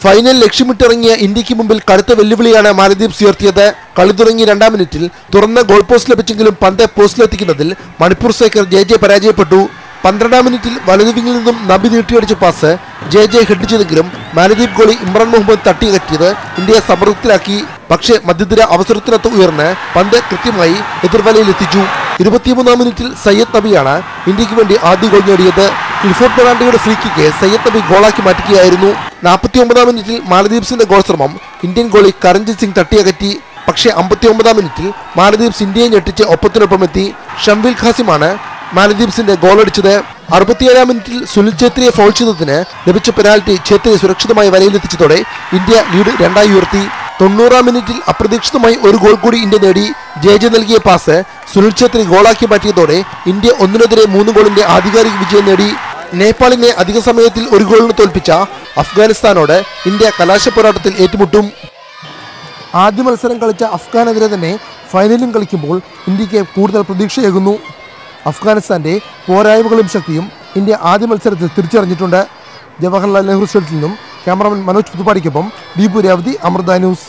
Final ലക്ഷ്യമിട്ടിറങ്ങിയ ഇന്ത്യക്ക് മുമ്പിൽ കടുത്ത വെല്ലുവിളിയാണ് മാലദ്വീപ്സ് ഉയർത്തിയത്. കളി തുടങ്ങി 2-ാം മിനിറ്റിൽ തുറന്ന ഗോൾ പോസ്റ്റ് ലഭിച്ചെങ്കിലും പന്ത് പോസ്റ്റിലെത്തിക്കുന്നതിൽ മണിപ്പൂർ സ്ട്രൈക്കർ ജെ പരാജയപ്പെട്ടു. 12-ാം മിനിറ്റിൽ വലതുവിങ്ങിൽ നിന്നും നബി നീട്ടിയടിച്ച പാസ് ജെ ഹെഡ് ചെയ്തെങ്കിലും മാലദ്വീപ് ഗോളി ഇമ്രാൻ മുഹമ്മദ് തട്ടിയകറ്റിയത് ഇന്ത്യയെ സമ്മർദ്ദത്തിലാക്കി. പക്ഷേ മധ്യനിര അവസരത്തിനൊത്ത് ഉയർന്ന് പന്ത് കൃത്യമായി എതിർവലയിലെത്തിച്ചു. 23-ാം മിനിറ്റിൽ സയ്യദ് നബിയാണ് ഇന്ത്യക്ക് വേണ്ടി ആദ്യ ഗോൾ നേടിയത്. ക്ലിഫോർഡ് മെറാണ്ടയുടെ ഫ്രീ കിക്ക് സയ്യദ് നബി ഗോളാക്കി മാറ്റുകയായിരുന്നു. 49-ാം മിനിറ്റിൽ മാലദ്വീപ്സിന്റെ ഗോൾ ശ്രമം ഇന്ത്യൻ ഗോളി കരൺജിത് സിംഗ് തട്ടിയകറ്റി. പക്ഷേ 59-ാം മിനിറ്റിൽ മാലദ്വീപ്സ് ഇന്ത്യയെ ഞെട്ടിച്ച് ഒപ്പത്തിനൊപ്പമെത്തി. ഷംവിൽ ഖാസിമാണ് മാലദ്വീപ്സിന്റെ ഗോളടിച്ചത്. 67-ാം മിനിറ്റിൽ സുനിൽ ഛേത്രിയെ ഫൗൾ ചെയ്തതിന് ലഭിച്ച പെനാൽറ്റി ഛേത്രി സുരക്ഷിതമായി വലയിലെത്തിച്ചതോടെ ഇന്ത്യ ലീഡ് 2-ആയി ഉയർത്തി. 90-ാം മിനിറ്റിൽ അപ്രതീക്ഷിതമായി ഒരു ഗോൾ കൂടി ഇന്ത്യ നേടി. ജെ നൽകിയ പാസ് സുനിൽ ഛേത്രി ഗോളാക്കി മാറ്റിയതോടെ ഇന്ത്യ 1-3 ഗോളിന്റെ ആധികാരിക വിജയം നേടി. നേപ്പാളിനെ അധിക സമയത്തിൽ ഒരു ഗോളിന് തോൽപ്പിച്ച അഫ്ഗാനിസ്ഥാനോട് ഇന്ത്യ കലാശപ്പോരാട്ടത്തിൽ ഏറ്റുമുട്ടും. ആദ്യ മത്സരം കളിച്ച അഫ്ഗാനെതിരെ തന്നെ ഫൈനലും കളിക്കുമ്പോൾ ഇന്ത്യക്ക് കൂടുതൽ പ്രതീക്ഷയേകുന്നു. അഫ്ഗാനിസ്ഥാന്റെ പോരായ്മകളും ശക്തിയും ഇന്ത്യ ആദ്യ മത്സരത്തിൽ തിരിച്ചറിഞ്ഞിട്ടുണ്ട്. ജവഹർലാൽ നെഹ്റു സ്റ്റേഡിയത്തിൽ നിന്നും ക്യാമറമാൻ മനോജ് പുതുപ്പാടിക്കൊപ്പം ദീപു രേവതി, അമൃത ന്യൂസ്.